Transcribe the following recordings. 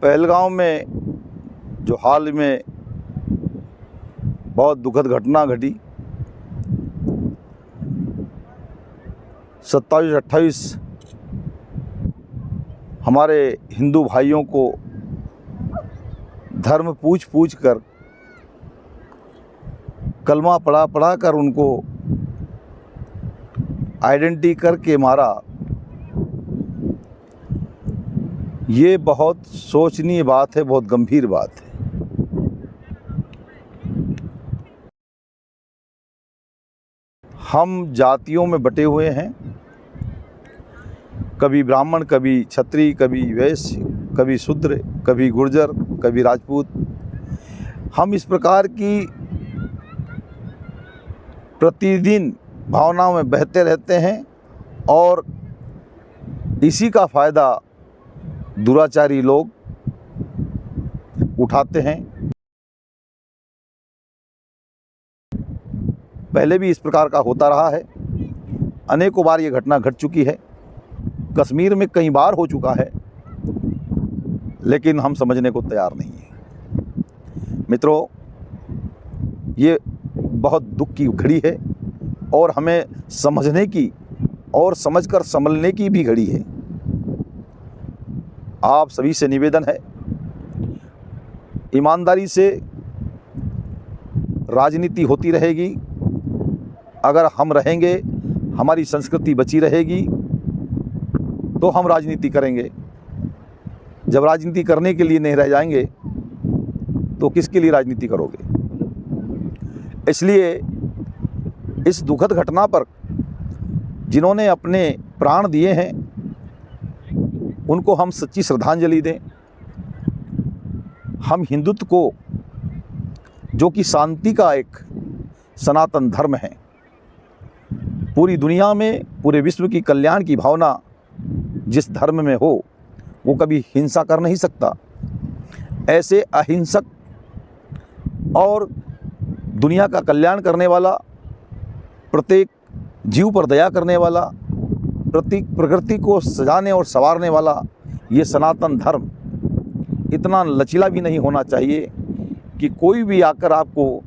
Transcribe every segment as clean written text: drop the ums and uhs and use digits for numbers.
पहलगाम में जो हाल में बहुत दुखद घटना घटी, 27-28 हमारे हिंदू भाइयों को धर्म पूछ कर कलमा पढ़ा कर उनको आइडेंटिटी करके मारा, ये बहुत सोचनीय बात है, बहुत गंभीर बात है। हम जातियों में बटे हुए हैं, कभी ब्राह्मण, कभी क्षत्रिय, कभी वैश्य, कभी शूद्र, कभी गुर्जर, कभी राजपूत। हम इस प्रकार की प्रतिदिन भावनाओं में बहते रहते हैं और इसी का फ़ायदा दुराचारी लोग उठाते हैं। पहले भी इस प्रकार का होता रहा है, अनेकों बार ये घटना घट चुकी है, कश्मीर में कई बार हो चुका है, लेकिन हम समझने को तैयार नहीं हैं। मित्रों, ये बहुत दुख की घड़ी है और हमें समझने की और समझकर संभलने की भी घड़ी है। आप सभी से निवेदन है, ईमानदारी से राजनीति होती रहेगी। अगर हम रहेंगे, हमारी संस्कृति बची रहेगी, तो हम राजनीति करेंगे। जब राजनीति करने के लिए नहीं रह जाएंगे तो किसके लिए राजनीति करोगे? इसलिए इस दुखद घटना पर जिन्होंने अपने प्राण दिए हैं, उनको हम सच्ची श्रद्धांजलि दें। हम हिंदुत्व को, जो कि शांति का एक सनातन धर्म है, पूरी दुनिया में, पूरे विश्व की कल्याण की भावना जिस धर्म में हो, वो कभी हिंसा कर नहीं सकता। ऐसे अहिंसक और दुनिया का कल्याण करने वाला, प्रत्येक जीव पर दया करने वाला, प्रकृति को सजाने और संवारने वाला ये सनातन धर्म इतना लचीला भी नहीं होना चाहिए कि कोई भी आकर आपको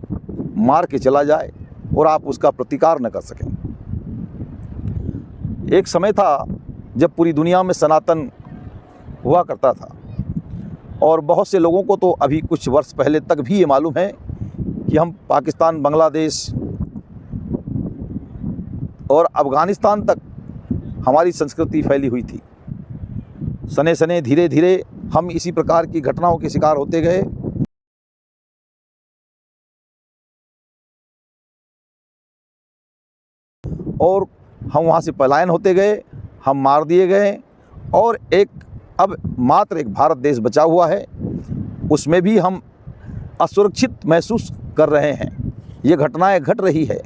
मार के चला जाए और आप उसका प्रतिकार न कर सकें। एक समय था जब पूरी दुनिया में सनातन हुआ करता था और बहुत से लोगों को तो अभी कुछ वर्ष पहले तक भी ये मालूम है कि हम पाकिस्तान, बांग्लादेश और अफ़गानिस्तान तक हमारी संस्कृति फैली हुई थी। सने सने धीरे धीरे हम इसी प्रकार की घटनाओं के शिकार होते गए और हम वहाँ से पलायन होते गए, हम मार दिए गए और अब मात्र एक भारत देश बचा हुआ है, उसमें भी हम असुरक्षित महसूस कर रहे हैं। ये घटनाएं घट रही है।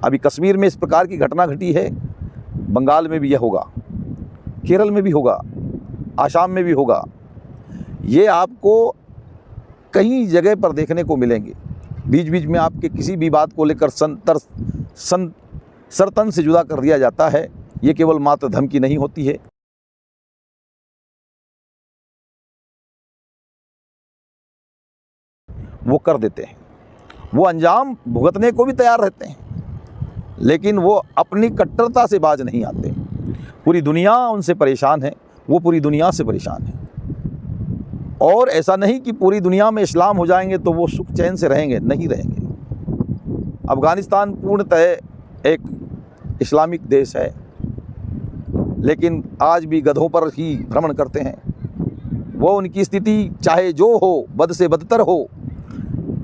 अभी कश्मीर में इस प्रकार की घटना घटी है, बंगाल में भी यह होगा, केरल में भी होगा, आसाम में भी होगा। ये आपको कई जगह पर देखने को मिलेंगे। बीच बीच में आपके किसी भी बात को लेकर सरतन से जुदा कर दिया जाता है। ये केवल मात्र धमकी नहीं होती है, वो कर देते हैं, वो अंजाम भुगतने को भी तैयार रहते हैं, लेकिन वो अपनी कट्टरता से बाज नहीं आते। पूरी दुनिया उनसे परेशान है, वो पूरी दुनिया से परेशान है। और ऐसा नहीं कि पूरी दुनिया में इस्लाम हो जाएंगे तो वो सुख चैन से रहेंगे, नहीं रहेंगे। अफ़गानिस्तान पूर्णतः एक इस्लामिक देश है, लेकिन आज भी गधों पर ही भ्रमण करते हैं। वो उनकी स्थिति चाहे जो हो, बद से बदतर हो,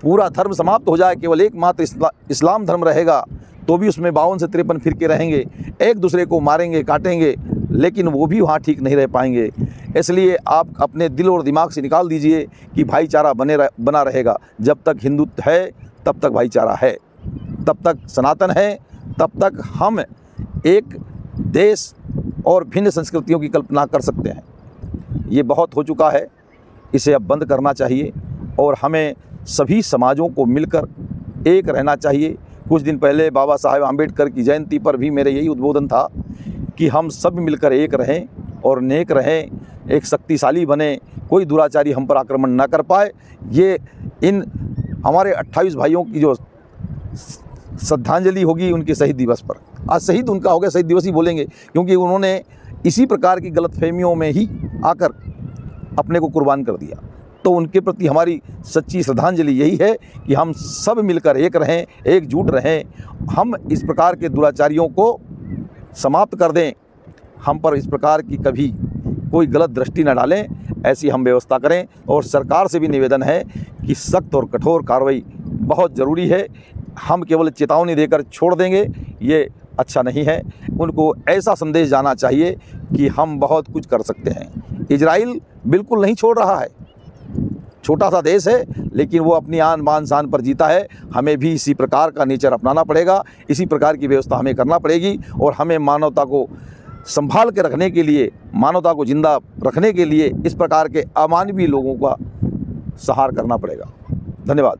पूरा धर्म समाप्त हो जाए, केवल एकमात्र इस्लाम धर्म रहेगा, तो भी उसमें 52 से 53 फिरके रहेंगे, एक दूसरे को मारेंगे, काटेंगे, लेकिन वो भी वहाँ ठीक नहीं रह पाएंगे। इसलिए आप अपने दिल और दिमाग से निकाल दीजिए कि भाईचारा बना रहेगा। जब तक हिंदुत्व है तब तक भाईचारा है, तब तक सनातन है, तब तक हम एक देश और भिन्न संस्कृतियों की कल्पना कर सकते हैं। ये बहुत हो चुका है, इसे अब बंद करना चाहिए और हमें सभी समाजों को मिलकर एक रहना चाहिए। कुछ दिन पहले बाबा साहेब आम्बेडकर की जयंती पर भी मेरा यही उद्बोधन था कि हम सब मिलकर एक रहें और नेक रहें, एक शक्तिशाली बने। कोई दुराचारी हम पर आक्रमण ना कर पाए। ये इन हमारे 28 भाइयों की जो श्रद्धांजलि होगी उनके शहीद दिवस पर, आज शहीद उनका हो गया, शहीद दिवस ही बोलेंगे, क्योंकि उन्होंने इसी प्रकार की गलतफहमियों में ही आकर अपने को कुर्बान कर दिया। तो उनके प्रति हमारी सच्ची श्रद्धांजलि यही है कि हम सब मिलकर एक रहें, एकजुट रहें, हम इस प्रकार के दुराचारियों को समाप्त कर दें, हम पर इस प्रकार की कभी कोई गलत दृष्टि न डालें, ऐसी हम व्यवस्था करें। और सरकार से भी निवेदन है कि सख्त और कठोर कार्रवाई बहुत ज़रूरी है। हम केवल चेतावनी देकर छोड़ देंगे, ये अच्छा नहीं है। उनको ऐसा संदेश जाना चाहिए कि हम बहुत कुछ कर सकते हैं। इजराइल बिल्कुल नहीं छोड़ रहा है, छोटा सा देश है, लेकिन वो अपनी आन बान शान पर जीता है। हमें भी इसी प्रकार का नेचर अपनाना पड़ेगा, इसी प्रकार की व्यवस्था हमें करना पड़ेगी, और हमें मानवता को संभाल के रखने के लिए, मानवता को जिंदा रखने के लिए इस प्रकार के अमानवीय लोगों का सहार करना पड़ेगा। धन्यवाद।